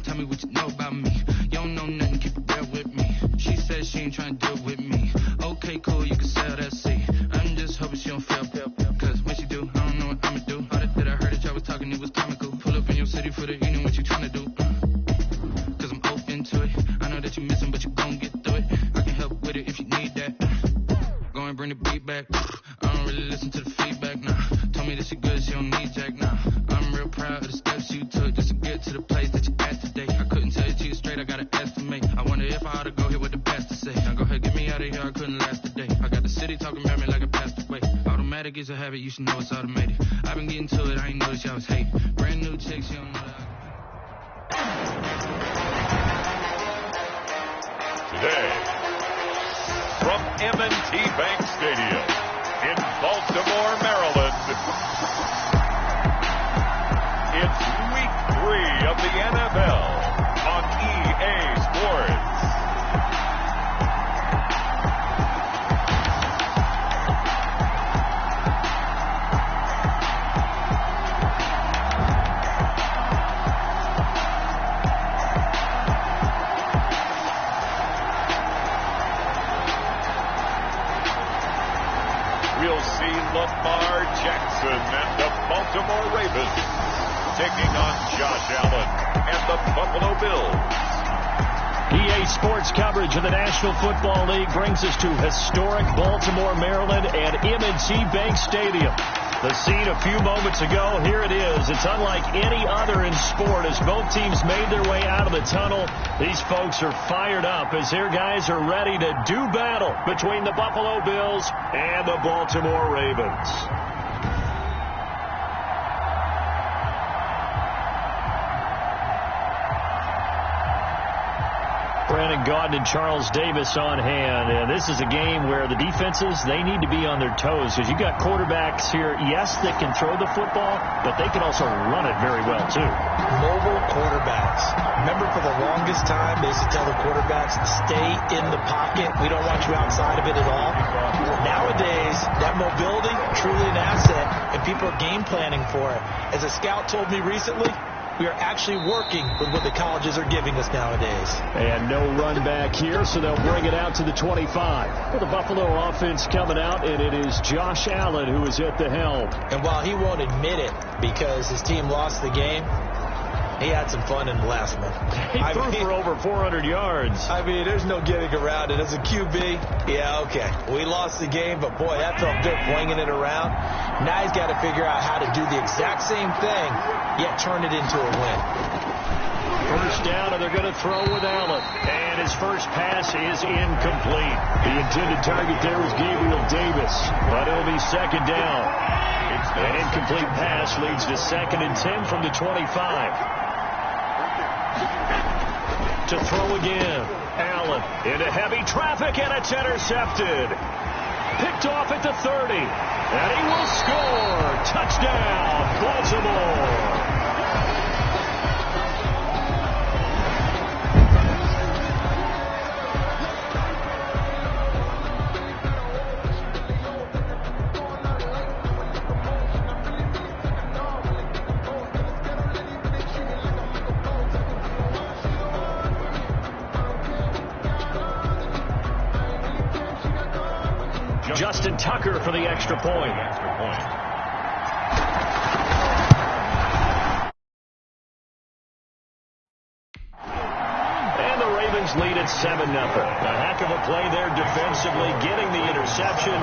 tell me what you know about me. You don't know nothing, keep it real with me. She said she ain't trying to deal with me. Okay, cool, you can sell that seat. I'm just hoping she don't fail. Cause when she do, I don't know what I'ma do. All that I heard that y'all was talking, it was comical. Pull up in your city for the evening, what you trying to do? Cause I'm open to it. I know that you missing, but you gon' get through it. I can help with it if you need that. Go and bring the beat back. I don't really listen to the feedback, nah. Told me that she good, she don't need Jack, nah. I'm real proud of the steps you took just to get to the place that you at today. I couldn't tell you to you straight, I gotta estimate. I wonder if I ought to go here with the best to say. Now go ahead, get me out of here, I couldn't last a day. I got the city talking about me like I passed away. Automatic is a habit, you should know it's automated. I've been getting to it, I ain't noticed y'all was hating. Brand new chick, she don't know that Today, from M&T Bank Stadium in Baltimore, Maryland, it's Week 3 of the NFL on EA Sports. We'll see Lamar Jackson and the Baltimore Ravens taking on Josh Allen and the Buffalo Bills. EA Sports coverage of the National Football League brings us to historic Baltimore, Maryland and M&T Bank Stadium. The scene a few moments ago, here it is. It's unlike any other in sport as both teams made their way out of the tunnel. These folks are fired up as their guys are ready to do battle between the Buffalo Bills and the Baltimore Ravens. Brandon Gaudin and Charles Davis on hand. And this is a game where the defenses, they need to be on their toes because you got quarterbacks here, yes, that can throw the football, but they can also run it very well, too. Mobile quarterbacks. Remember, for the longest time, they used to tell the quarterbacks, stay in the pocket. We don't want you outside of it at all. Nowadays, that mobility, truly an asset, and people are game planning for it. As a scout told me recently, we are actually working with what the colleges are giving us nowadays. And no run back here, so they'll bring it out to the 25. Well, the Buffalo offense coming out, and it is Josh Allen who is at the helm. And while he won't admit it because his team lost the game, he had some fun in the last one. He threw for over 400 yards. I mean, there's no getting around it. As a QB, yeah, okay. We lost the game, but boy, that felt good flinging it around. Now he's got to figure out how to do the exact same thing, yet turn it into a win. First down, and they're going to throw with Allen. And his first pass is incomplete. The intended target there was Gabriel Davis, but it'll be second down. An incomplete pass leads to 2nd and 10 from the 25. To throw again. Allen into heavy traffic, and it's intercepted. Picked off at the 30. And he will score. Touchdown, Baltimore. Justin Tucker for the extra point. And the Ravens lead at 7-0. A heck of a play there defensively, getting the interception,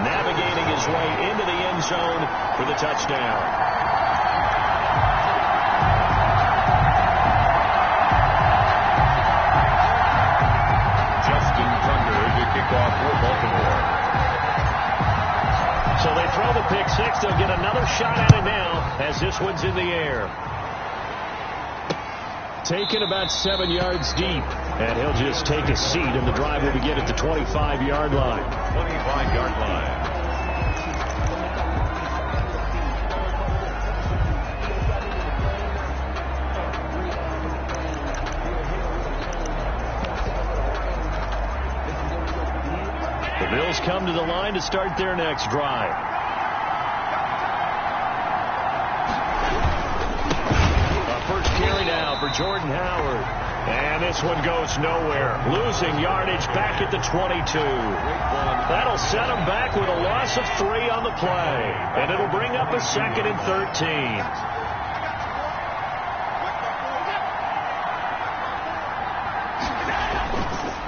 navigating his way into the end zone for the touchdown. Kickoff for Baltimore. So they throw the pick six. They'll get another shot at it now as this one's in the air. Taken about 7 yards deep. And he'll just take a seat, and the drive will begin at the 25-yard line. 25-yard line. The Bills come to the line to start their next drive. A first carry now for Jordan Howard. And this one goes nowhere. Losing yardage back at the 22. That'll set them back with a loss of 3 on the play. And it'll bring up a 2nd and 13.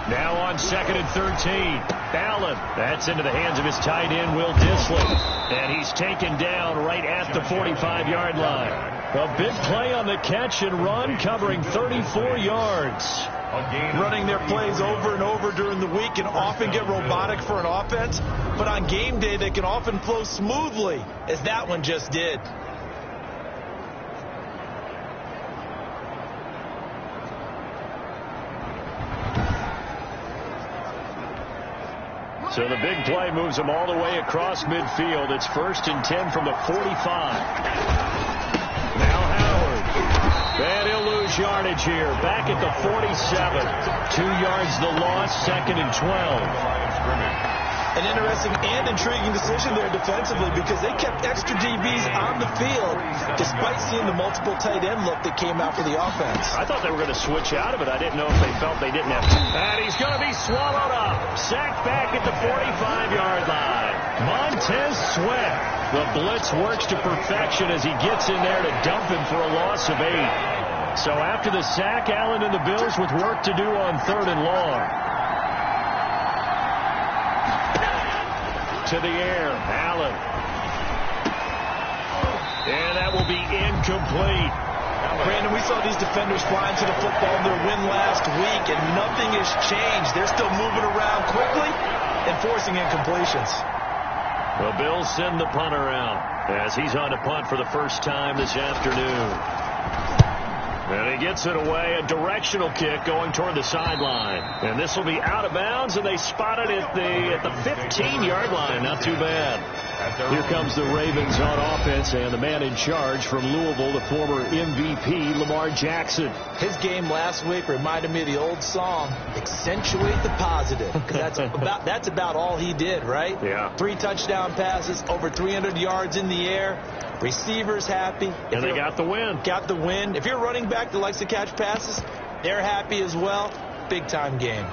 Now on 2nd and 13. Allen. That's into the hands of his tight end, Will Dissly. And he's taken down right at the 45-yard line. A big play on the catch and run, covering 34 yards. Running their plays over and over during the week can often get robotic for an offense, but on game day they can often flow smoothly, as that one just did. So the big play moves them all the way across midfield. It's 1st and 10 from the 45. Now Howard. And he'll lose yardage here. Back at the 47. 2 yards the loss, 2nd and 12. An interesting and intriguing decision there defensively, because they kept extra DBs on the field despite seeing the multiple tight end look that came out for the offense. I thought they were going to switch out of it. I didn't know if they felt they didn't have to. And he's going to be swallowed up. Sacked back at the 45-yard line. Montez Sweat. The blitz works to perfection as he gets in there to dump him for a loss of 8. So after the sack, Allen and the Bills with work to do on 3rd and long. To the air, Allen. And that will be incomplete. Brandon, we saw these defenders flying to the football in their win last week, and nothing has changed. They're still moving around quickly and forcing incompletions. The Bills send the punter out as he's on to punt for the first time this afternoon. And he gets it away, a directional kick going toward the sideline. And this will be out of bounds, and they spot it at the 15-yard line. Not too bad. Here comes the Ravens on offense, and the man in charge from Louisville, the former MVP, Lamar Jackson. His game last week reminded me of the old song, Accentuate the Positive. Because that's about all he did, right? Yeah. 3 touchdown passes, over 300 yards in the air. Receivers happy. And they got the win. Got the win. If you're a running back that likes to catch passes, they're happy as well. Big-time game.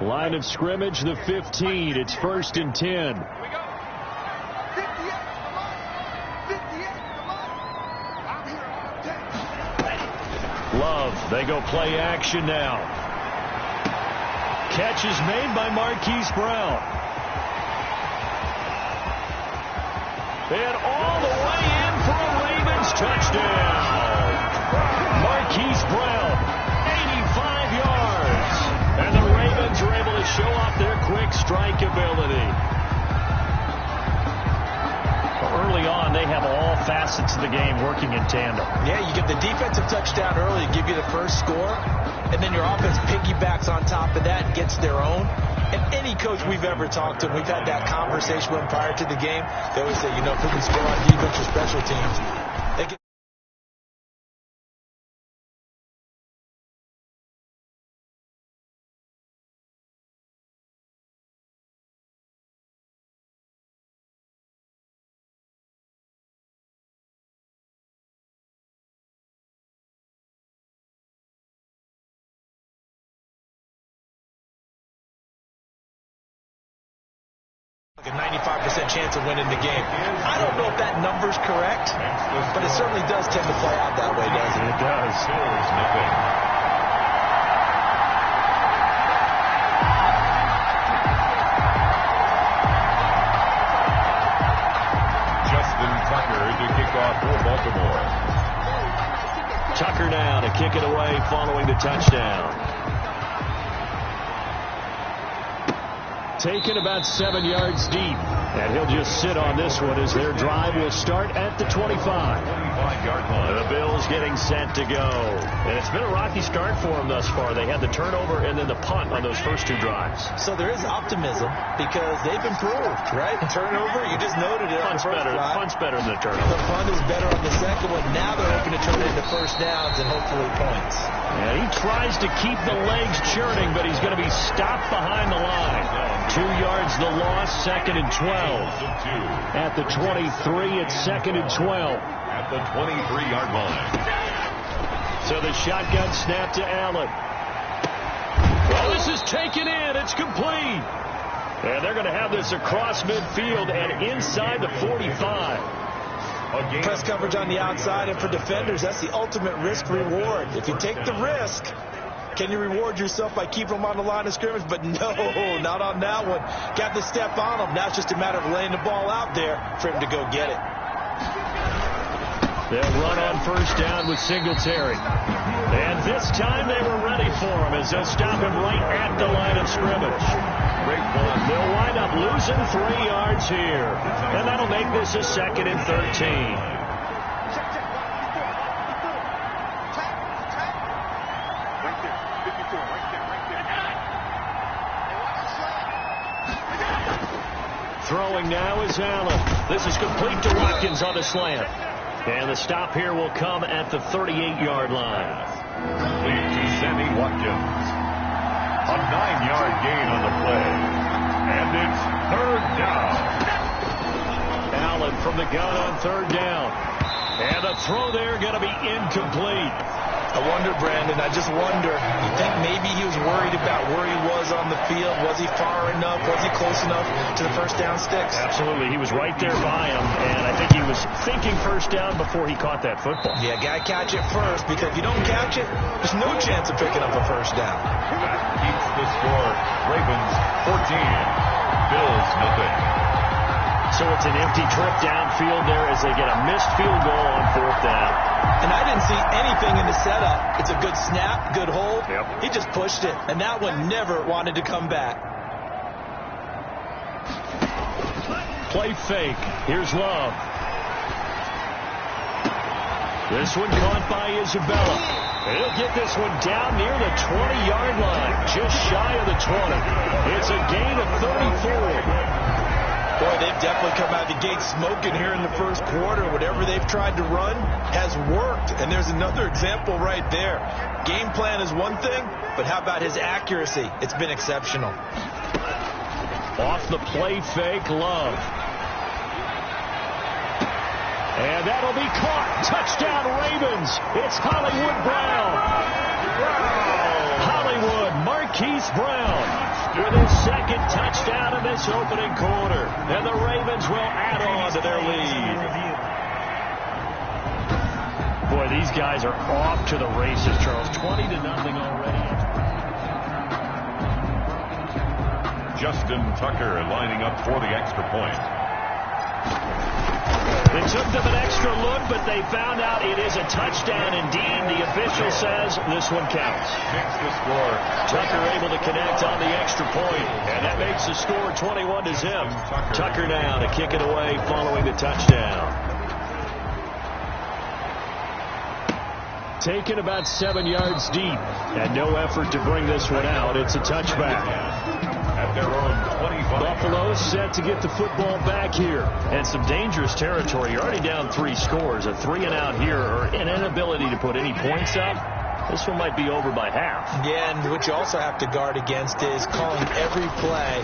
Line of scrimmage, the 15. It's 1st and 10. Love, they go play action now. Catch is made by Marquise Brown. And all the way in for a Ravens touchdown. Marquise Brown, 85 yards. And the Ravens are able to show off their quick strike ability. Early on, they have all facets of the game working in tandem. Yeah, you get the defensive touchdown early to give you the first score, and then your offense piggybacks on top of that and gets their own. And any coach we've ever talked to, we've had that conversation with them prior to the game, they always say, you know, if we can score on defense or special teams, they can. A 95% chance of winning the game. I don't know if that number's correct, but it certainly does tend to play out that way, doesn't it? It does. Justin Tucker to kick off for Baltimore. Tucker now to kick it away following the touchdown. Taken about 7 yards deep. And he'll just sit on this one as their drive will start at the 25. 25-yard line. The Bills getting set to go. And it's been a rocky start for them thus far. They had the turnover and then the punt on those first 2 drives. So there is optimism because they've improved, right? Turnover, you just noted it on the first drive. Punt's better than the turnover. The punt is better on the second one. Now they're hoping to turn it into first downs and hopefully points. And he tries to keep the legs churning, but he's going to be stopped behind the line. 2 yards the loss, 2nd and 12. At the 23, it's 2nd and 12. the 23-yard line. So the shotgun snap to Allen. Well, this is taken in. It's complete. And they're going to have this across midfield and inside the 45. Press coverage on the outside, and for defenders, that's the ultimate risk-reward. If you take the risk, can you reward yourself by keeping them on the line of scrimmage? But no, not on that one. Got to step on them. Now it's just a matter of laying the ball out there for him to go get it. They'll run on first down with Singletary. And this time they were ready for him as they'll stop him right at the line of scrimmage. Great one. They'll wind up losing 3 yards here. And that'll make this a 2nd and 13. Throwing now is Allen. This is complete to Watkins on the slant. And the stop here will come at the 38-yard line. Lead to Sammy Watkins. A 9-yard gain on the play. And it's 3rd down. Allen from the gun on 3rd down. And the throw there going to be incomplete. I wonder, Brandon, I just wonder, you think maybe he was worried about where he was on the field? Was he far enough? Was he close enough to the first down sticks? Absolutely. He was right there by him, and I think he was thinking first down before he caught that football. Yeah, got to catch it first, because if you don't catch it, there's no chance of picking up a first down. That keeps the score. Ravens 14, Bills nothing. So it's an empty trip downfield there as they get a missed field goal on 4th down. And I didn't see anything in the setup. It's a good snap, good hold. Yep. He just pushed it, and that one never wanted to come back. Play fake. Here's Love. This one caught by Isabella. He'll get this one down near the 20-yard line, just shy of the 20. It's a gain of 34. Boy, they've definitely come out of the gate smoking here in the first quarter. Whatever they've tried to run has worked. And there's another example right there. Game plan is one thing, but how about his accuracy? It's been exceptional. Off the play fake, Love. And that'll be caught. Touchdown, Ravens. It's Hollywood Brown. Hollywood, Marquise Brown with his 2nd touchdown in this opening quarter. And the Ravens will add on to their lead. Boy, these guys are off to the races, Charles. 20-0 already. Justin Tucker lining up for the extra point. It took them an extra look, but they found out it is a touchdown indeed. The official says this one counts. Makes the score. Tucker able to connect on the extra point, and that makes the score 21-0. Tucker now to kick it away following the touchdown. Taken about 7 yards deep, and no effort to bring this one out. It's a touchback. At their own 25. Buffalo set to get the football back here. And some dangerous territory. You're already down 3 scores. A 3-and-out here, or an inability to put any points up. This one might be over by half. Yeah, and what you also have to guard against is calling every play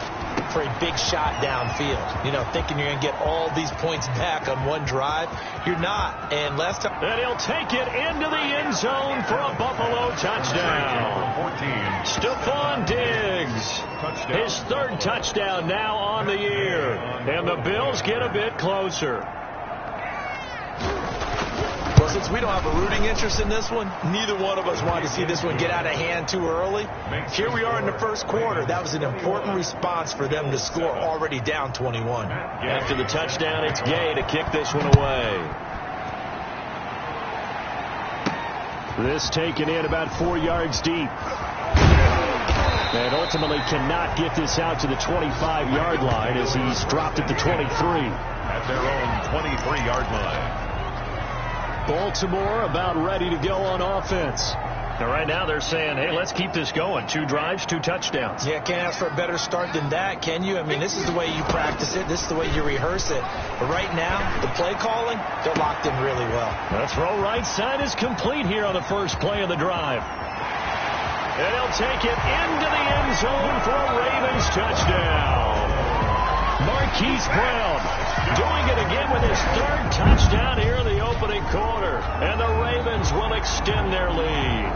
for a big shot downfield. You know, thinking you're going to get all these points back on one drive. You're not. And last time... And he'll take it into the end zone for a Buffalo touchdown. 14. Stephon Diggs. Touchdown. His 3rd touchdown now on the year. And the Bills get a bit closer. Well, since we don't have a rooting interest in this one, neither one of us wanted to see this one get out of hand too early. Here we are in the first quarter. That was an important response for them to score already down 21. After the touchdown, it's Gay to kick this one away. This taken in about 4 yards deep. And ultimately cannot get this out to the 25-yard line as he's dropped at the 23. At their own 23-yard line. Baltimore about ready to go on offense. And right now they're saying, hey, let's keep this going. 2 drives, 2 touchdowns. Yeah, can't ask for a better start than that, can you? I mean, this is the way you practice it. This is the way you rehearse it. But right now, the play calling, they're locked in really well. The throw right side is complete here on the first play of the drive. And he'll take it into the end zone for a Ravens touchdown. Marquise Brown Doing it again with his third touchdown here in the opening quarter. And the Ravens will extend their lead.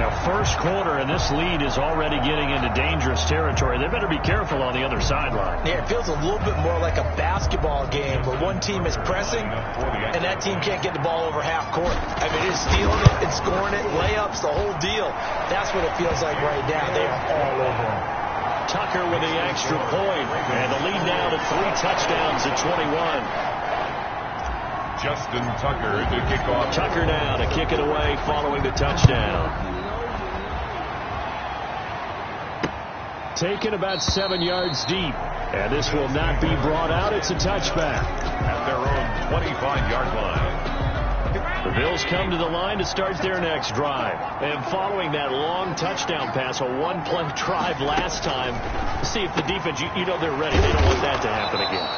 Now, first quarter, and this lead is already getting into dangerous territory. They better be careful on the other sideline. Yeah, it feels a little bit more like a basketball game where one team is pressing and that team can't get the ball over half court. I mean, it's stealing it and scoring it, layups, the whole deal. That's what it feels like right now. They are all over them. Tucker with the extra point, and the lead now to 3 touchdowns at 21. Justin Tucker to kick off. Tucker now to kick it away following the touchdown. Taken about 7 yards deep. And this will not be brought out. It's a touchback. At their own 25-yard line. The Bills come to the line to start their next drive. And following that long touchdown pass, a one-play drive last time, see if the defense, you know they're ready. They don't want that to happen again.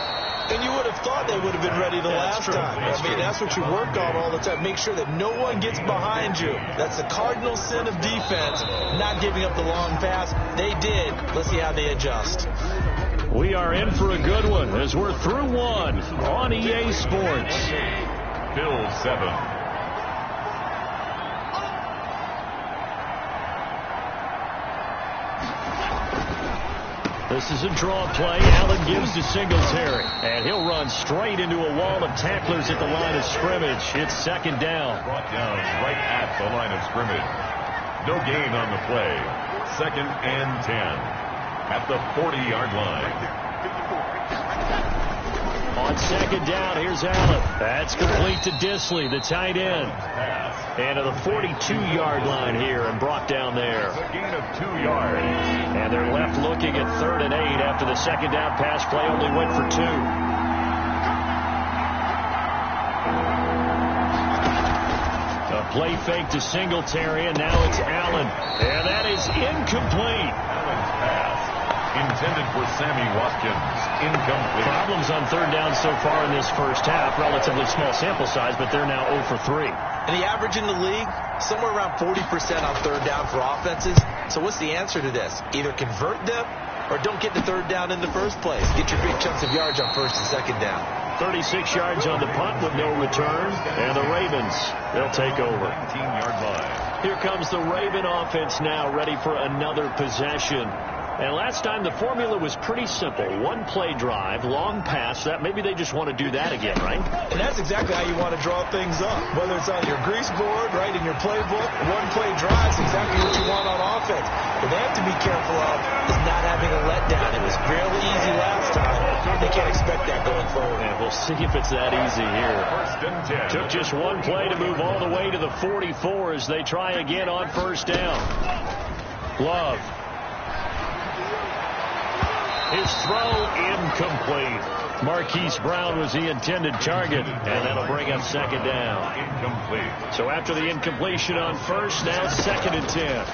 And you would have thought they would have been ready the last time. I mean, that's what you work on all the time. Make sure that no one gets behind you. That's the cardinal sin of defense, not giving up the long pass. They did. Let's see how they adjust. We are in for a good one as we're through one on EA Sports. Bills 7. This is a draw play. Allen gives to Singletary. And he'll run straight into a wall of tacklers at the line of scrimmage. It's second down. Brought down right at the line of scrimmage. No gain on the play. 2nd and 10. At the 40-yard line. On second down, here's Allen. That's complete to Disley, the tight end. And to the 42-yard line here and brought down there. A gain of 2 yards. And they're left looking at 3rd and 8 after the second down pass play only went for 2. A play fake to Singletary, and now it's Allen. And that is incomplete. Allen's pass intended for Sammy Watkins. Incomplete. Problems on 3rd down so far in this first half. Relatively small sample size, but they're now 0 for 3. And the average in the league, somewhere around 40% on 3rd down for offenses. So what's the answer to this? Either convert them or don't get the 3rd down in the first place. Get your big chunks of yards on 1st and 2nd down. 36 yards on the punt with no return. And the Ravens, they'll take over. 19-yard line. Here comes the Raven offense now, ready for another possession. And last time the formula was pretty simple. One play drive, long pass. That maybe they just want to do that again, right? And that's exactly how you want to draw things up. Whether it's on your grease board, right, in your playbook, one play drive is exactly what you want on offense. What they have to be careful of is not having a letdown. It was fairly easy last time. They can't expect that going forward. And we'll see if it's that easy here. 1st and 10. Took just one play to move all the way to the 44 as they try again on 1st down. Love. His throw incomplete. Marquise Brown was the intended target, and that'll bring up 2nd down. Incomplete. So after the incompletion on 1st, now 2nd and 10.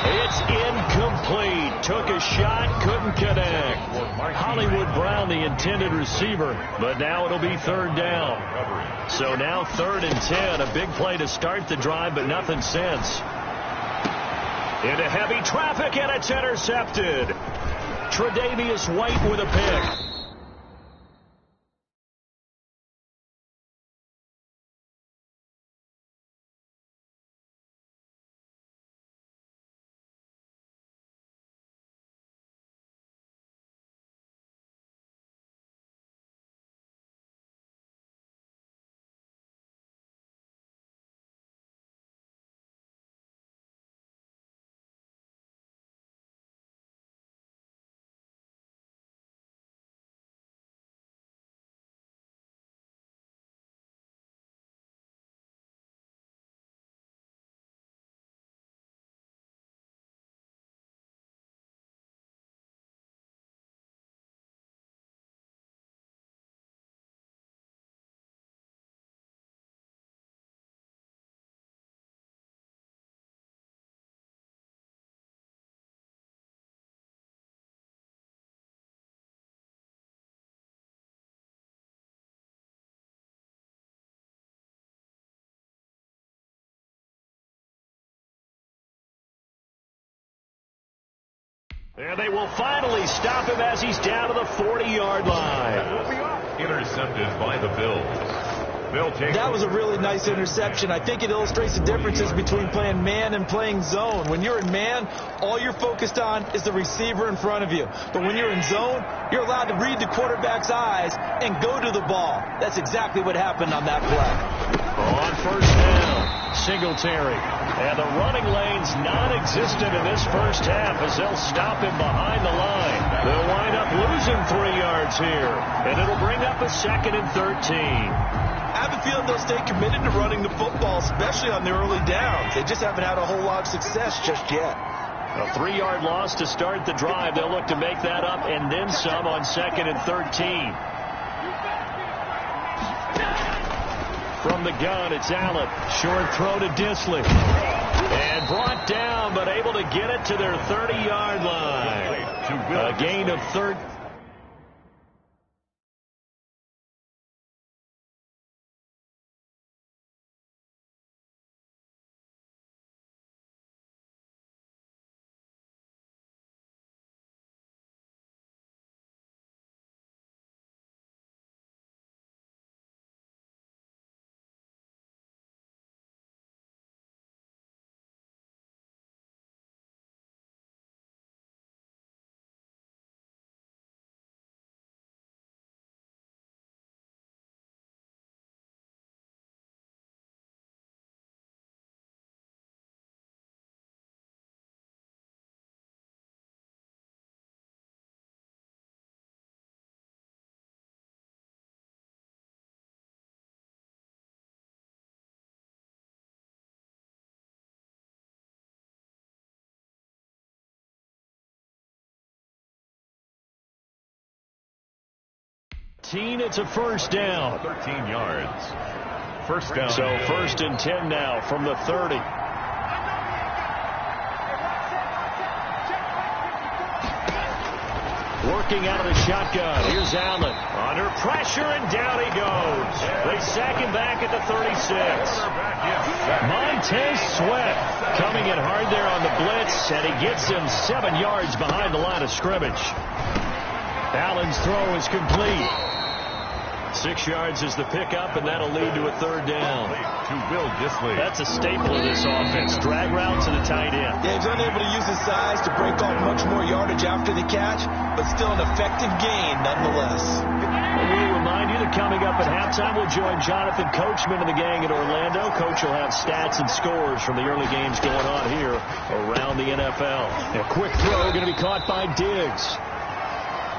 It's incomplete. Took a shot, couldn't connect. Hollywood Brown, the intended receiver, but now it'll be 3rd down. So now 3rd and 10. A big play to start the drive, but nothing since. Into heavy traffic, and it's intercepted. Tre'Davious White with a pick. And they will finally stop him as he's down to the 40-yard line. Intercepted by the Bills. That was a really nice interception. I think it illustrates the differences between playing man and playing zone. When you're in man, all you're focused on is the receiver in front of you. But when you're in zone, you're allowed to read the quarterback's eyes and go to the ball. That's exactly what happened on that play. On first down, Singletary. And the running lane's non-existent in this first half as they'll stop him behind the line. They'll wind up losing 3 yards here. And it'll bring up a 2nd and 13. I have a feeling they'll stay committed to running the football, especially on the early downs. They just haven't had a whole lot of success just yet. A 3-yard loss to start the drive. They'll look to make that up and then some on 2nd and 13. From the gun, it's Allen. Short throw to Disley. And brought down, but able to get it to their 30-yard line. A gain of 13. It's a first down. 13 yards. First down. So 1st and 10 now from the 30. Working out of the shotgun. Here's Allen. Under pressure, and down he goes. They sack him back at the 36. Montez Sweat coming in hard there on the blitz, and he gets him 7 yards behind the line of scrimmage. Allen's throw is complete. 6 yards is the pickup, and that'll lead to a 3rd down. To Will Disley. That's a staple of this offense. Drag route to the tight end. Yeah, he's unable to use his size to break off much more yardage after the catch, but still an effective gain nonetheless. We'll remind you that coming up at halftime, we'll join Jonathan Coachman and the gang at Orlando. Coach will have stats and scores from the early games going on here around the NFL. A quick throw going to be caught by Diggs.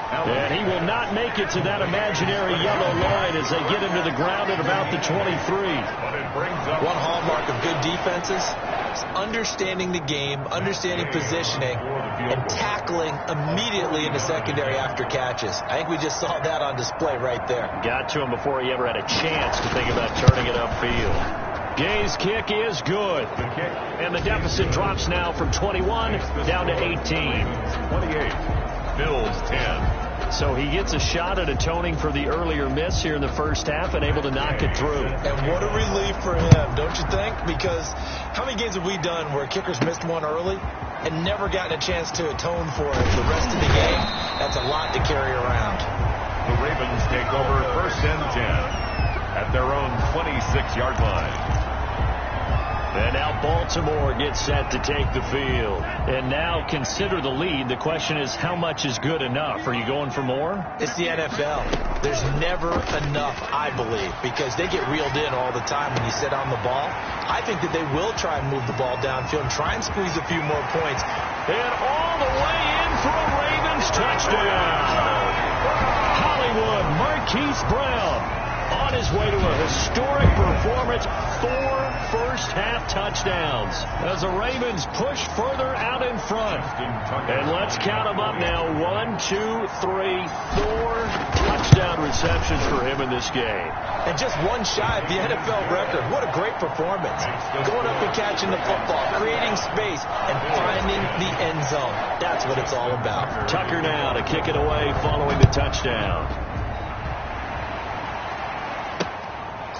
And he will not make it to that imaginary yellow line as they get him to the ground at about the 23. One hallmark of good defenses is understanding the game, understanding positioning, and tackling immediately in the secondary after catches. I think we just saw that on display right there. Got to him before he ever had a chance to think about turning it upfield. Gay's kick is good. And the deficit drops now from 21 down to 18. 28. Bills 10. So he gets a shot at atoning for the earlier miss here in the first half and able to knock it through. And what a relief for him, don't you think? Because how many games have we done where kickers missed one early and never gotten a chance to atone for it the rest of the game? That's a lot to carry around. The Ravens take over 1st and 10 at their own 26-yard line. And now Baltimore gets set to take the field. And now consider the lead. The question is, how much is good enough? Are you going for more? It's the NFL. There's never enough, I believe, because they get reeled in all the time when you sit on the ball. I think that they will try and move the ball downfield and try and squeeze a few more points. And all the way in for a Ravens touchdown. Hollywood Marquise Brown on his way to a historic performance. 4 first-half touchdowns as the Ravens push further out in front. And let's count them up now. 1, 2, 3, 4 touchdown receptions for him in this game. And just one shy of the NFL record. What a great performance. Going up and catching the football, creating space, and finding the end zone. That's what it's all about. Tucker now to kick it away following the touchdown.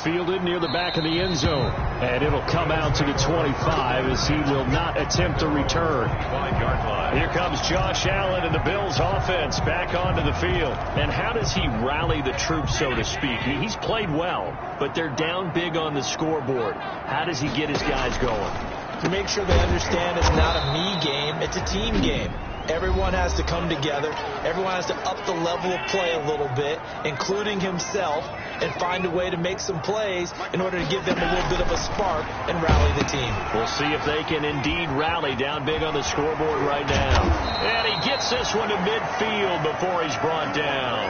Fielded near the back of the end zone. And it'll come out to the 25 as he will not attempt the return. 5-yard line. Here comes Josh Allen and the Bills offense back onto the field. And how does he rally the troops, so to speak? He's played well, but they're down big on the scoreboard. How does he get his guys going? To make sure they understand it's not a me game, it's a team game. Everyone has to come together. Everyone has to up the level of play a little bit, including himself, and find a way to make some plays in order to give them a little bit of a spark and rally the team. We'll see if they can indeed rally down big on the scoreboard right now. And he gets this one to midfield before he's brought down.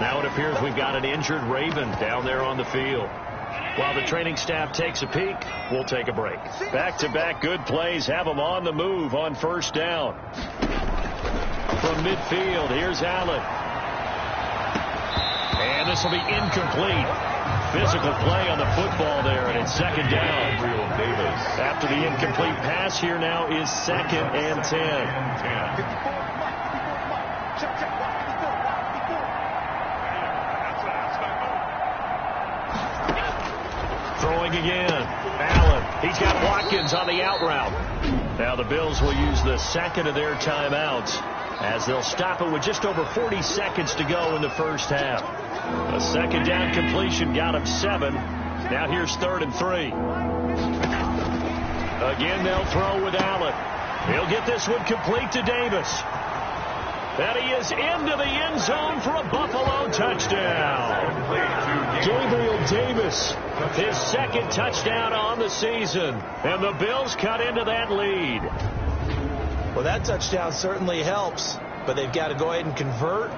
Now it appears we've got an injured Raven down there on the field. While the training staff takes a peek, we'll take a break. Back-to-back good plays have them on the move on first down. From midfield, here's Allen. And this will be incomplete. Physical play on the football there, and it's second down. After the incomplete pass, here now is 2nd and 10. Throwing again. Allen. He's got Watkins on the out route. Now the Bills will use the second of their timeouts as they'll stop it with just over 40 seconds to go in the first half. A second down completion got him 7. Now here's 3rd and 3. Again, they'll throw with Allen. He'll get this one complete to Davis. And he is into the end zone for a Buffalo touchdown. Gabriel Davis, his 2nd touchdown on the season. And the Bills cut into that lead. Well, that touchdown certainly helps, but they've got to go ahead and convert,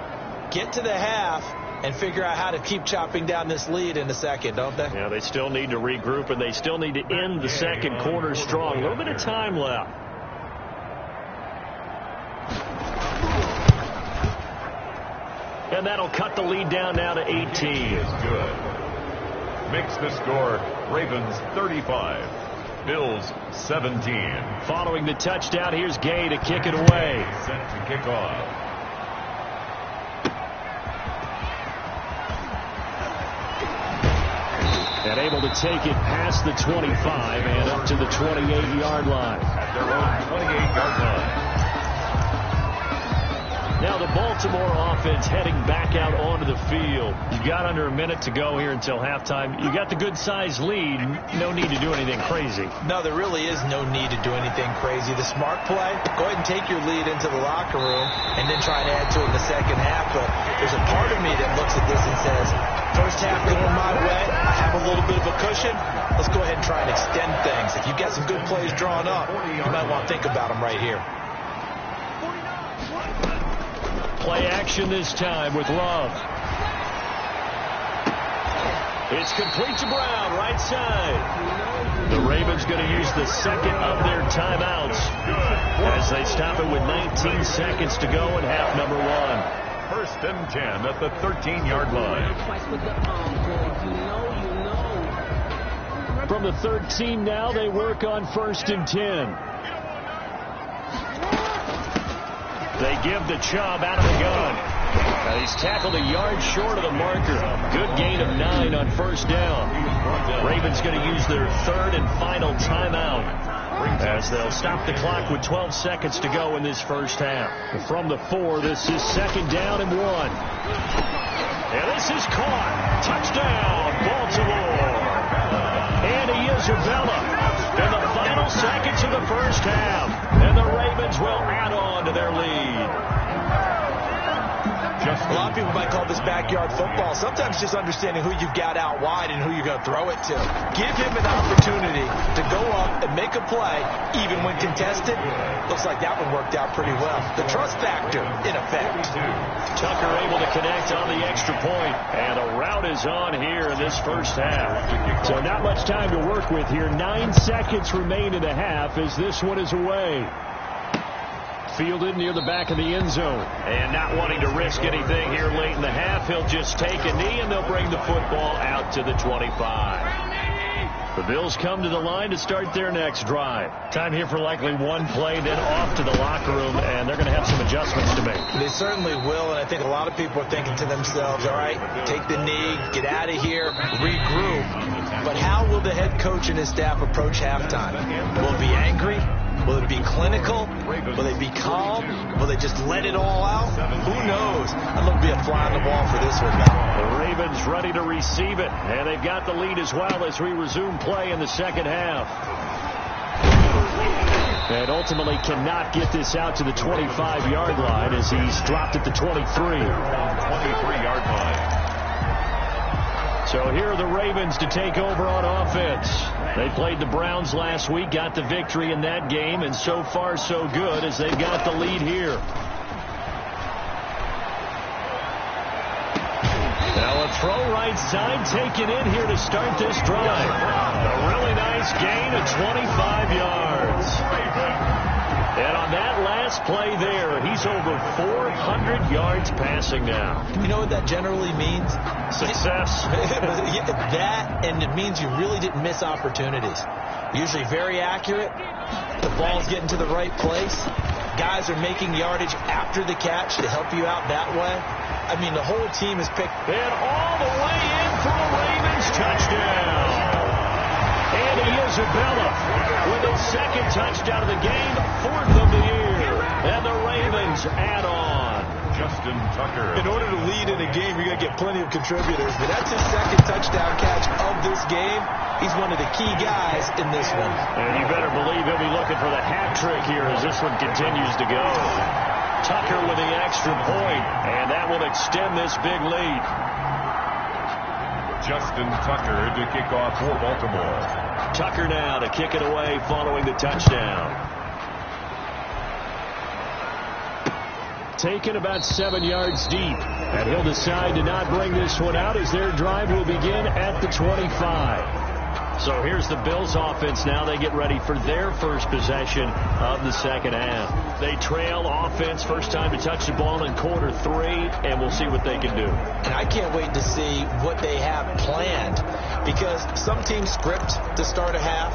get to the half, and figure out how to keep chopping down this lead in the second, don't they? Yeah, they still need to regroup, and they still need to end the second quarter strong. A little bit of time left. And that'll cut the lead down now to 18. Good. Makes the score Ravens 35, Bills 17. Following the touchdown, here's Gay to kick it away. Set to kick off. And able to take it past the 25 and up to the 28-yard line. At their own 28-yard line. Now the Baltimore offense heading back out onto the field. You've got under a minute to go here until halftime. You got the good-sized lead. No need to do anything crazy. No, there really is no need to do anything crazy. The smart play, go ahead and take your lead into the locker room and then try and add to it in the second half. But there's a part of me that looks at this and says, first half going my way, I have a little bit of a cushion. Let's go ahead and try and extend things. If you've got some good plays drawn up, you might want to think about them right here. Play action this time with Love. It's complete to Brown, right side. The Ravens going to use the second of their timeouts as they stop it with 19 seconds to go in half number 1. 1st and 10 at the 13-yard line. From the 13 now, they work on 1st and 10. They give the Chubb out of the gun. Now he's tackled a yard short of the marker. Good gain of 9 on first down. Ravens going to use their 3rd and final timeout as they'll stop the clock with 12 seconds to go in this first half. From the 4, this is 2nd down and 1. And this is caught. Touchdown, Baltimore. Andy Isabella in the final seconds of the first half. And the Ravens will add on to their lead. A lot of people might call this backyard football. Sometimes just understanding who you've got out wide and who you're going to throw it to. Give him an opportunity to go up and make a play, even when contested. Looks like that one worked out pretty well. The trust factor, in effect. Tucker able to connect on the extra point. And a route is on here in this first half. So not much time to work with here. 9 seconds remain in the half as this one is away. Fielded near the back of the end zone. And not wanting to risk anything here late in the half, he'll just take a knee and they'll bring the football out to the 25. The Bills come to the line to start their next drive. Time here for likely one play, then off to the locker room, and they're going to have some adjustments to make. They certainly will, and I think a lot of people are thinking to themselves, all right, take the knee, get out of here, regroup. But how will the head coach and his staff approach halftime? Will it be angry? Will it be clinical? Will they be calm? Will they just let it all out? Who knows? I'd love to be a fly on the wall for this one now. The Ravens ready to receive it, and they've got the lead as well as we resume play in the second half. And ultimately cannot get this out to the 25-yard line as he's dropped at the 23. 23-yard line. So here are the Ravens to take over on offense. They played the Browns last week, got the victory in that game, and so far so good as they've got the lead here. Now a throw right side taken in here to start this drive. A really nice gain of 25 yards. And on that last play there, he's over 400 yards passing now. You know what that generally means? Success. That, and it means you really didn't miss opportunities. Usually very accurate. The ball's getting to the right place. Guys are making yardage after the catch to help you out that way. I mean, the whole team is picked. And all the way in for a Ravens touchdown. Andy Isabella with his second touchdown of the game, fourth of the year. And the Ravens add on. Justin Tucker. In order to lead in a game, you're going to get plenty of contributors. But that's his second touchdown catch of this game. He's one of the key guys in this one. And you better believe he'll be looking for the hat trick here as this one continues to go. Tucker with the extra point, and that will extend this big lead. Justin Tucker to kick off for Baltimore. Tucker now to kick it away following the touchdown. Taken about 7 yards deep, and he'll decide to not bring this one out as their drive will begin at the 25. So here's the Bills offense now. They get ready for their first possession of the second half. They trail offense, first time to touch the ball in quarter 3, and we'll see what they can do. And I can't wait to see what they have planned, because some teams script to start a half.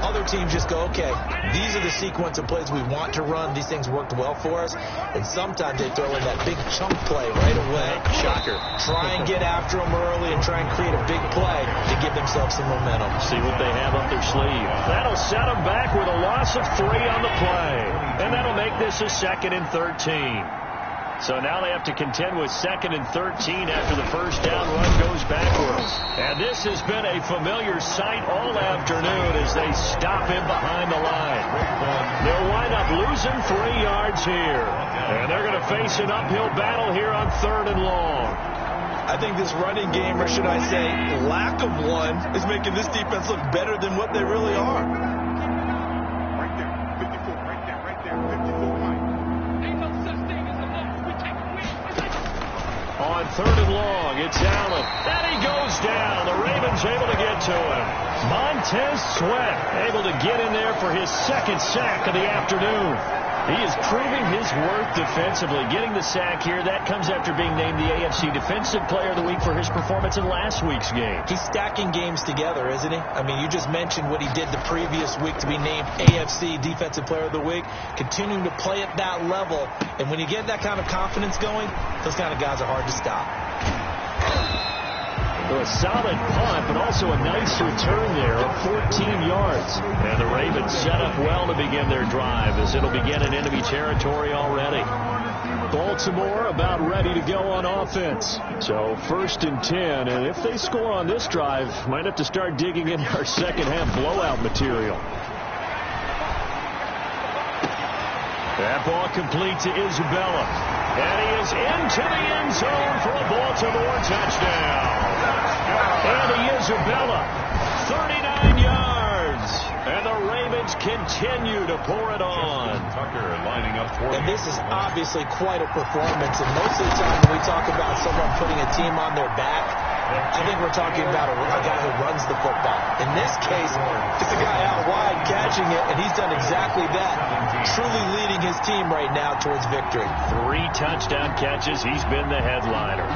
Other teams just go, okay, these are the sequence of plays we want to run. These things worked well for us. And sometimes they throw in that big chunk play right away. Shocker. Try and get after them early and try and create a big play to give themselves some momentum. See what they have up their sleeve. That'll set them back with a loss of 3 on the play. And that'll make this a 2nd and 13. So now they have to contend with 2nd and 13 after the first down run goes backwards. And this has been a familiar sight all afternoon as they stop him behind the line. They'll wind up losing 3 yards here. And they're going to face an uphill battle here on 3rd and long. I think this running game, or should I say lack of one, is making this defense look better than what they really are. On 3rd and long, it's Allen. And he goes down. The Ravens able to get to him. Montez Sweat able to get in there for his 2nd sack of the afternoon. He is proving his worth defensively. Getting the sack here, that comes after being named the AFC Defensive Player of the Week for his performance in last week's game. He's stacking games together, isn't he? I mean, you just mentioned what he did the previous week to be named AFC Defensive Player of the Week. Continuing to play at that level. And when you get that kind of confidence going, those kind of guys are hard to stop. So a solid punt, but also a nice return there of 14 yards. And the Ravens set up well to begin their drive as it'll begin in enemy territory already. Baltimore about ready to go on offense. So 1st and 10, and if they score on this drive, might have to start digging in our second half blowout material. That ball complete to Isabella. And he is into the end zone for a Baltimore touchdown. Andy Isabella, 39 yards. And the Ravens continue to pour it on. Tucker lining up for. And this is obviously quite a performance. And most of the time when we talk about someone putting a team on their back, I think we're talking about a guy who runs the football. In this case, it's a guy out wide catching it, and he's done exactly that. Truly leading his team right now towards victory. 3 touchdown catches. He's been the headliner.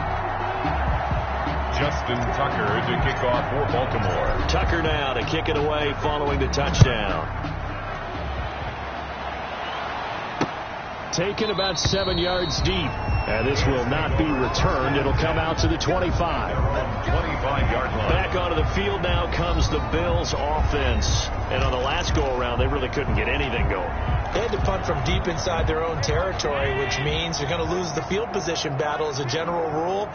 Justin Tucker to kick off for Baltimore. Tucker now to kick it away following the touchdown. Taken about 7 yards deep. And this will not be returned. It'll come out to the 25. 25-yard line. Back onto the field now comes the Bills offense. And on the last go-around, they really couldn't get anything going. They had to punt from deep inside their own territory, which means they're going to lose the field position battle as a general rule.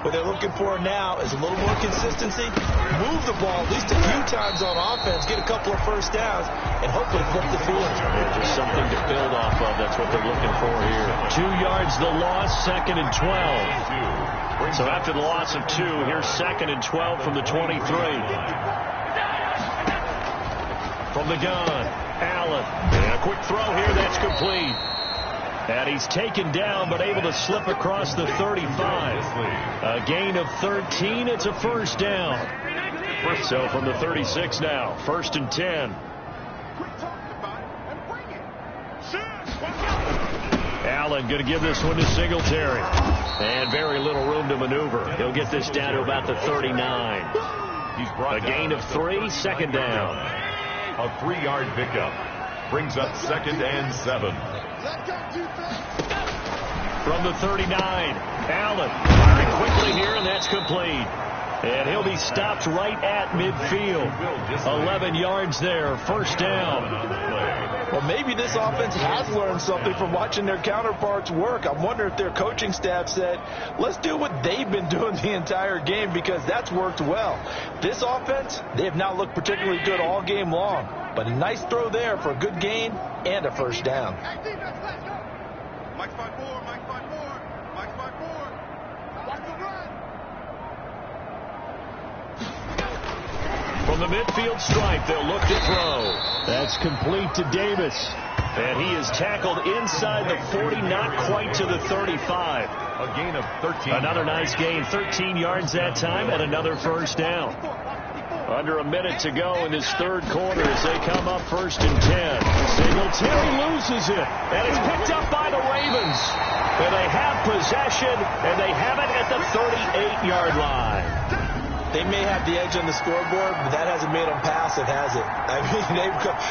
What they're looking for now is a little more consistency. Move the ball at least a few times on offense, get a couple of first downs, and hopefully flip the field. Yeah, just something to build off of. That's what they're looking for here. 2 yards the loss, 2nd and 12. So after the loss of 2, here's 2nd and 12 from the 23. From the gun, Allen. And a quick throw here, that's complete. And he's taken down, but able to slip across the 35. A gain of 13, it's a first down. So from the 36 now, 1st and 10. Allen going to give this one to Singletary. And very little room to maneuver. He'll get this down to about the 39. A gain of 3, 2nd down. A 3-yard pickup brings up 2nd and 7. From the 39, Allen firing quickly here, and that's complete. And he'll be stopped right at midfield. 11 yards there, first down. Well, maybe this offense has learned something from watching their counterparts work. I'm wondering if their coaching staff said, let's do what they've been doing the entire game, because that's worked well. This offense, they have not looked particularly good all game long. But a nice throw there for a good gain and a first down. Mike 5-4, Mike 5-4, Mike 5-4. Watch the run. From the midfield stripe, they'll look to throw. That's complete to Davis. And he is tackled inside the 40, not quite to the 35. A gain of 13. Another nice gain, 13 yards that time, and another first down. Under a minute to go in this third quarter as they come up 1st and 10. Singletary loses it, and it's picked up by the Ravens. And they have possession, and they have it at the 38-yard line. They may have the edge on the scoreboard, but that hasn't made them passive, has it? I mean,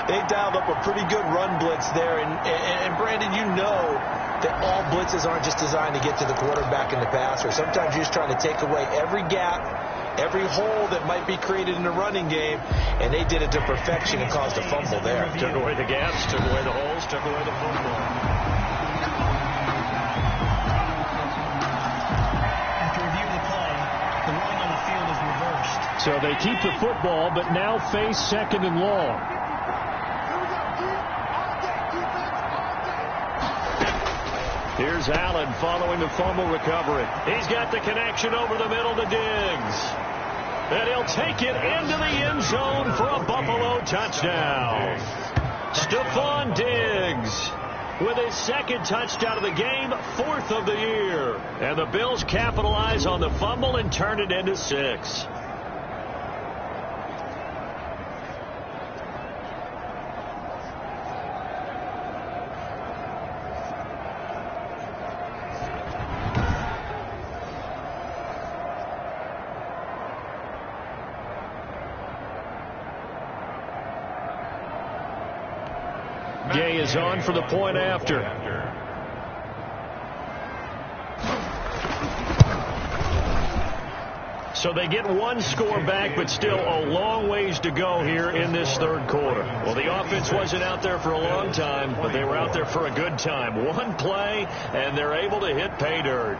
they've dialed up a pretty good run blitz there. And Brandon, you know that all blitzes aren't just designed to get to the quarterback and the passer. Sometimes you're just trying to take away every gap, every hole that might be created in the running game, and they did it to perfection and caused a fumble there. Took away the gaps, took away the holes, took away the football. So they keep the football, but now face 2nd and long. Here's Allen following the fumble recovery. He's got the connection over the middle to Diggs. And he'll take it into the end zone for a Buffalo touchdown. Stephon Diggs with his 2nd touchdown of the game, 4th of the year. And the Bills capitalize on the fumble and turn it into 6. Gay is on for the point after. So they get one score back, but still a long ways to go here in this third quarter. Well, the offense wasn't out there for a long time, but they were out there for a good time. One play, and they're able to hit pay dirt.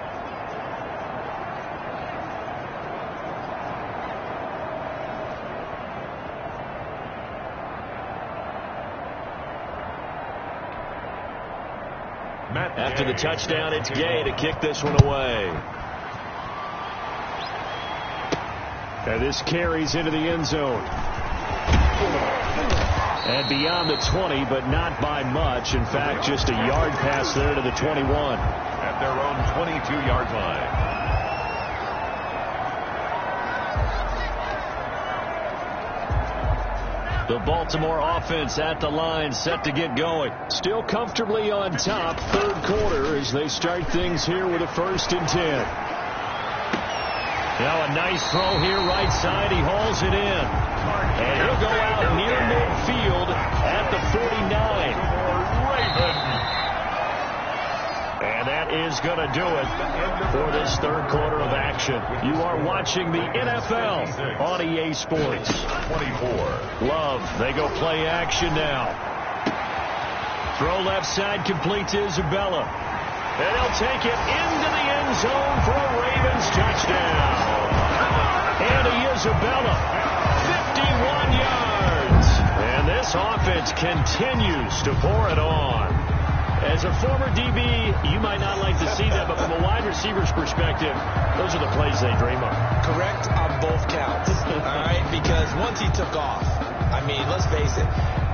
After the touchdown, it's Gay to kick this one away. And this carries into the end zone. And beyond the 20, but not by much. In fact, just a yard pass there to the 21. At their own 22-yard line. The Baltimore offense at the line, set to get going. Still comfortably on top, third quarter, as they start things here with a 1st and 10. Now a nice throw here right side. He hauls it in. And he'll go out near midfield at the 49. And that is going to do it for this third quarter of action. You are watching the NFL on EA Sports. 24. Love, they go play action now. Throw left side, complete to Isabella. And he'll take it into the end zone for a Ravens touchdown. Andy Isabella, 51 yards. And this offense continues to pour it on. As a former DB, you might not like to see that, but from a wide receiver's perspective, those are the plays they dream of. Correct on both counts, all right? Because once he took off, I mean, let's face it,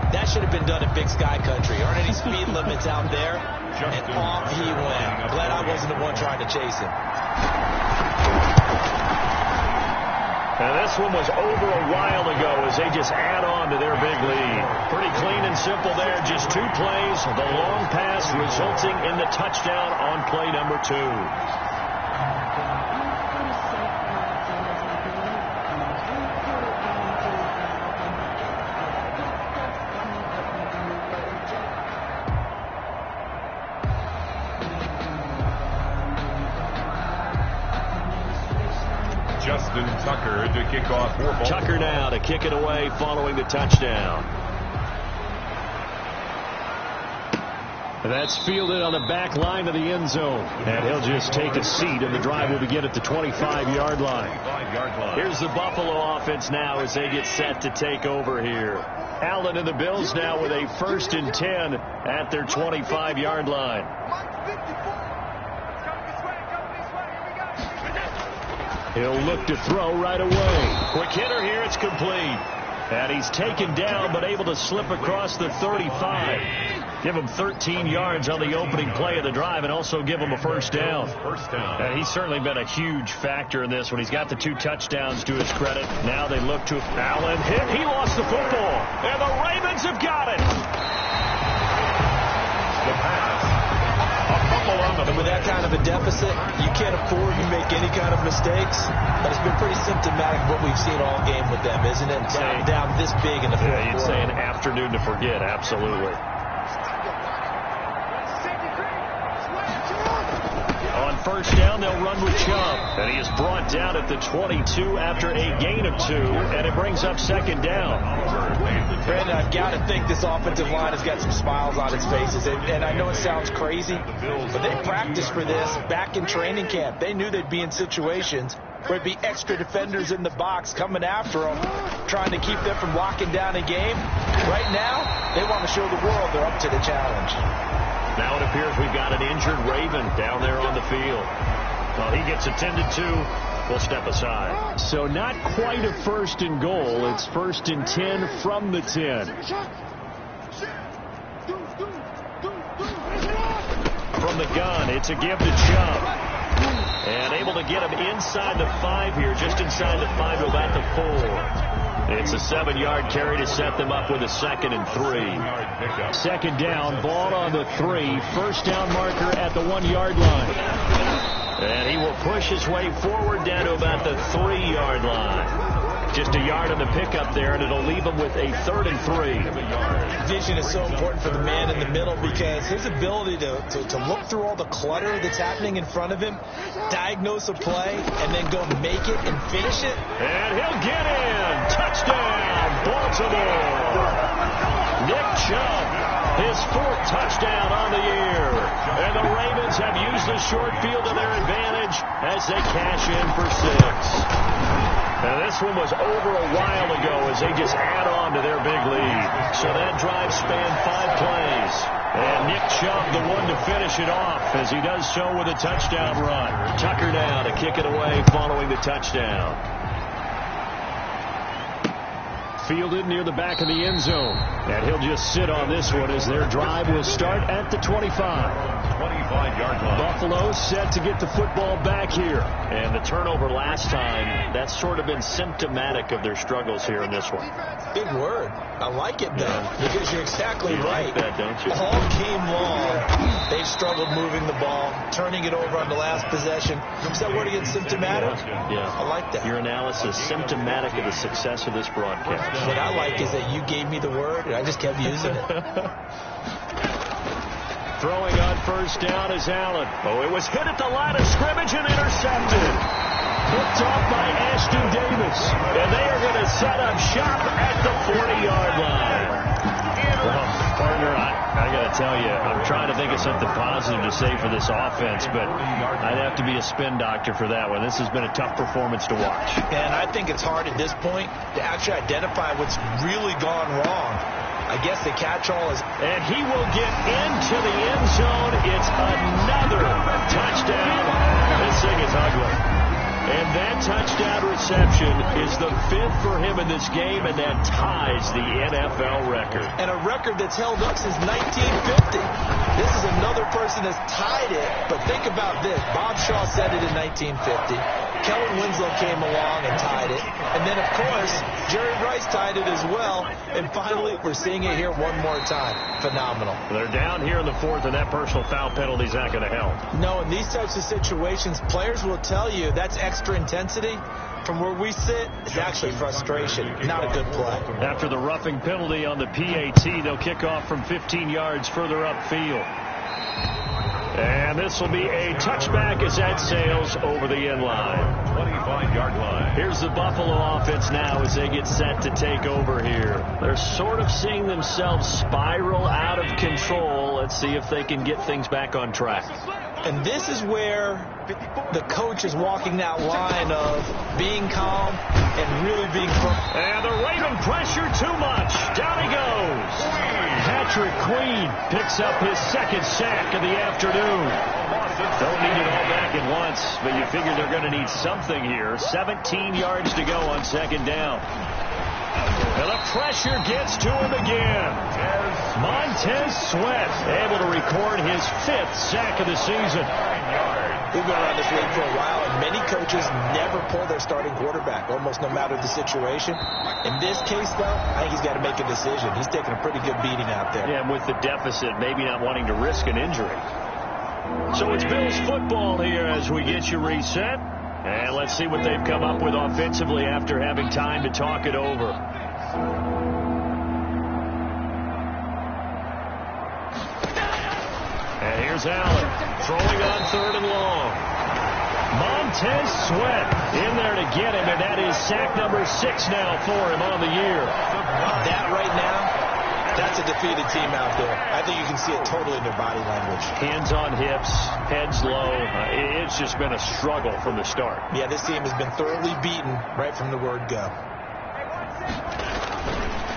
that should have been done in Big Sky Country. Aren't any speed limits out there? And off he went. Glad I wasn't the one trying to chase him. And this one was over a while ago as they just add on to their big lead. Pretty clean and simple there. Just 2 plays. The long pass resulting in the touchdown on play number 2. Justin Tucker to kick off. Tucker now to kick it away following the touchdown. And that's fielded on the back line of the end zone. And he'll just take a seat, and the drive will begin at the 25-yard line. Here's the Buffalo offense now as they get set to take over here. Allen and the Bills now with a 1st and 10 at their 25-yard line. He'll look to throw right away. Quick hitter here. It's complete. And he's taken down but able to slip across the 35. Give him 13 yards on the opening play of the drive and also give him a first down. And he's certainly been a huge factor in this when he's got the 2 touchdowns to his credit. Now they look to Allen. Hit. He lost the football. And the Ravens have got it. The pass. And with that kind of a deficit, you can't afford to make any kind of mistakes. But it's been pretty symptomatic of what we've seen all game with them, isn't it? Down this big in the fourth quarter. You'd say an afternoon to forget, absolutely. On first down, they'll run with Chubb. And he is brought down at the 22 after a gain of 2, and it brings up 2nd down. Brandon, I've got to think this offensive line has got some smiles on its faces. And I know it sounds crazy, but they practiced for this back in training camp. They knew they'd be in situations where it'd be extra defenders in the box coming after them, trying to keep them from locking down a game. Right now, they want to show the world they're up to the challenge. Now it appears we've got an injured Raven down there on the field. Well, he gets attended to. We'll step aside. So not quite a 1st and goal. It's 1st and 10 from the 10. From the gun, it's a give to Chubb. And able to get him inside the 5 here, just inside the 5 to about the 4. It's a 7-yard carry to set them up with a 2nd and 3. 2nd down, ball on the 3. First down marker at the 1-yard line. And he will push his way forward down to about the 3-yard line. Just a yard on the pickup there, and it'll leave him with a 3rd and 3. Vision is so important for the man in the middle because his ability to look through all the clutter that's happening in front of him, diagnose a play, and then go make it and finish it. And he'll get in. Touchdown, Baltimore. Nick Chubb, his 4th touchdown on the year. And the Ravens have used the short field to their advantage as they cash in for 6. Now, this one was over a while ago as they just add on to their big lead. So that drive spanned 5 plays. And Nick Chubb, the one to finish it off, as he does so with a touchdown run. Tucker now to kick it away following the touchdown. Fielded near the back of the end zone. And he'll just sit on this one as their drive will start at the 25. 25-yard line. Buffalo set to get the football back here. And the turnover last time, that's sort of been symptomatic of their struggles here in this one. Big word. I like it, though, because you're exactly right. Like that, don't you? All game long, they've struggled moving the ball, turning it over on the last possession. Is that word again, symptomatic? Yeah. I like that. Your analysis, symptomatic of the success of this broadcast. What I like is that you gave me the word, and I just kept using it. Throwing on first down is Allen. Oh, it was hit at the line of scrimmage and intercepted. Picked off by Ashton Davis. And they are going to set up shop at the 40-yard line. Well, partner, I got to tell you, I'm trying to think of something positive to say for this offense, but I'd have to be a spin doctor for that one. This has been a tough performance to watch. And I think it's hard at this point to actually identify what's really gone wrong. I guess the catch-all is... And he will get into the end zone. It's another touchdown. This thing is ugly. And that touchdown reception is the 5th for him in this game, and that ties the NFL record. And a record that's held up since 1950. This is another person that's tied it, but think about this. Bob Shaw said it in 1950. Kellen Winslow came along and tied it. And then, of course, Jerry Rice tied it as well. And finally, we're seeing it here one more time. Phenomenal. They're down here in the 4th, and that personal foul penalty is not going to help. No, in these types of situations, players will tell you that's extra intensity. From where we sit, it's actually frustration. Not a good play. After the roughing penalty on the PAT, they'll kick off from 15 yards further upfield. And this will be a touchback as that sails over the end line. 25-yard line. Here's the Buffalo offense now as they get set to take over here. They're sort of seeing themselves spiral out of control. Let's see if they can get things back on track. And this is where the coach is walking that line of being calm and really being firm. And the Raven pressure too much. Down he goes. Patrick Queen picks up his 2nd sack of the afternoon. Don't need it all back at once, but you figure they're going to need something here. 17 yards to go on 2nd down. And the pressure gets to him again. Montez Sweat able to record his 5th sack of the season. We've been around this league for a while, and many coaches never pull their starting quarterback, almost no matter the situation. In this case, though, I think he's got to make a decision. He's taking a pretty good beating out there. Yeah, and with the deficit, maybe not wanting to risk an injury. So it's Bills football here as we get you reset. And let's see what they've come up with offensively after having time to talk it over. And here's Allen throwing on 3rd and long. Montez Sweat in there to get him, and that is sack number 6 now for him on the year. That right now, that's a defeated team out there. I think you can see it totally in their body language. Hands on hips, heads low. It's just been a struggle from the start. Yeah, this team has been thoroughly beaten right from the word go.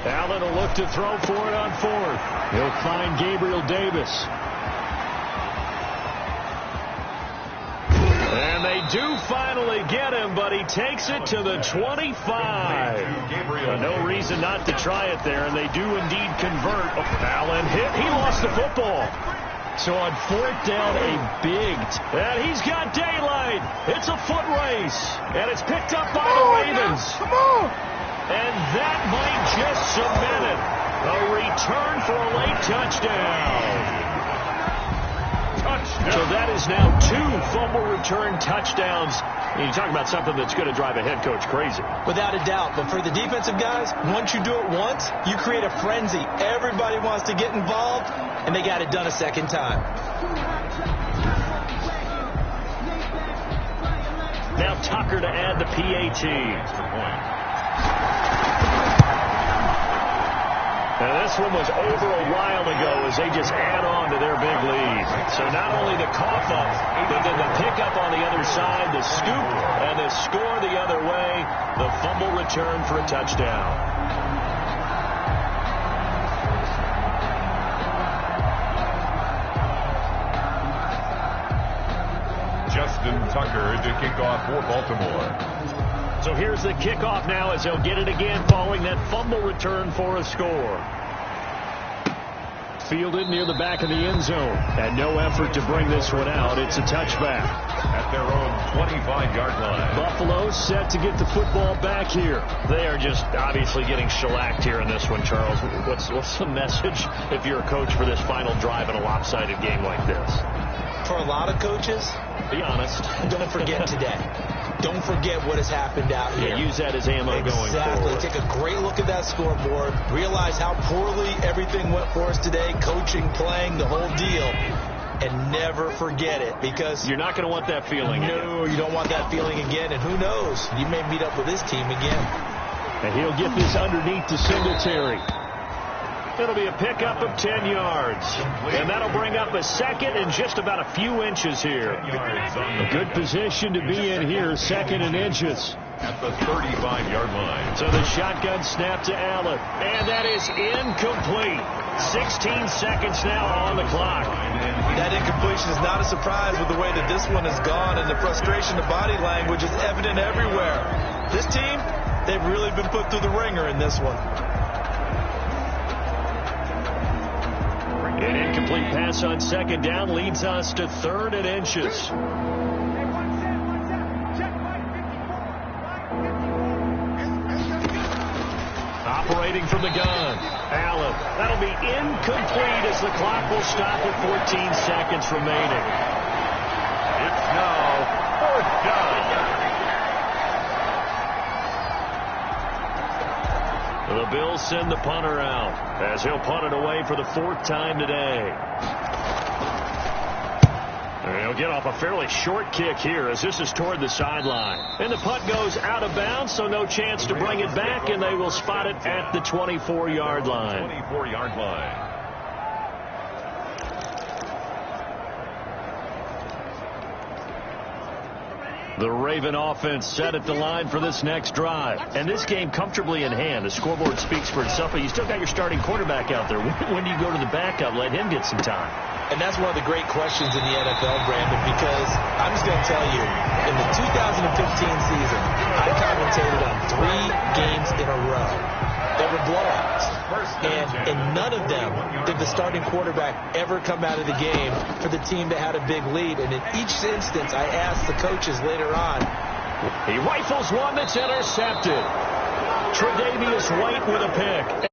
Allen will look to throw for it on 4th. He'll find Gabriel Davis. And they do finally get him, but he takes it to the 25. No reason not to try it there, and they do indeed convert. Oh, Allen hit. He lost the football. So on 4th down, and he's got daylight. It's a foot race, and it's picked up by the Ravens. Come on! And that might just cement it. A return for a late touchdown. So that is now 2 fumble return touchdowns. And you talk about something that's going to drive a head coach crazy. Without a doubt. But for the defensive guys, once you do it once, you create a frenzy. Everybody wants to get involved, and they got it done a 2nd time. Now Tucker to add the PAT. And this one was over a while ago as they just add on to their big lead. So not only the cough up, but then the pickup on the other side, the scoop, and the score the other way, the fumble return for a touchdown. Justin Tucker to kick off for Baltimore. So here's the kickoff now as they'll get it again following that fumble return for a score. fielded near the back of the end zone. And no effort to bring this one out. It's a touchback. At their own 25-yard line. Buffalo set to get the football back here. They are just obviously getting shellacked here in this one, Charles. What's the message if you're a coach for this final drive in a lopsided game like this? For a lot of coaches, be honest. Don't forget today. Don't forget what has happened out here. Yeah, use that as ammo going forward. Exactly. Take a great look at that scoreboard. Realize how poorly everything went for us today. Coaching, playing, the whole deal. And never forget it, because you're not going to want that feeling again. No, you don't want that feeling again. And who knows? You may meet up with this team again. And he'll get this underneath to Singletary. It'll be a pickup of 10 yards. And that'll bring up a second and just about a few inches here. A good position to be in here, second and inches. At the 35-yard line. So the shotgun snap to Allen. And that is incomplete. 16 seconds now on the clock. That incompletion is not a surprise with the way that this one has gone, and the frustration, the body language is evident everywhere. This team, they've really been put through the ringer in this one. An incomplete pass on second down leads us to third and inches. Operating from the gun, Allen. That'll be incomplete as the clock will stop at 14 seconds remaining. It's now fourth down. The Bills send the punter out as he'll punt it away for the fourth time today. He'll get off a fairly short kick here as this is toward the sideline. And the punt goes out of bounds, so no chance to bring it back, and they will spot it at the 24-yard line. 24-yard line. The Raven offense set at the line for this next drive. And this game comfortably in hand. The scoreboard speaks for itself, but you still got your starting quarterback out there. When do you go to the backup? Let him get some time. And that's one of the great questions in the NFL, Brandon, because I'm just going to tell you, in the 2015 season, I commentated on 3 games in a row. They were blowouts. And in none of them did the starting quarterback ever come out of the game for the team that had a big lead. And in each instance, I asked the coaches later on. He rifles one that's intercepted. Tre'Davious White with a pick.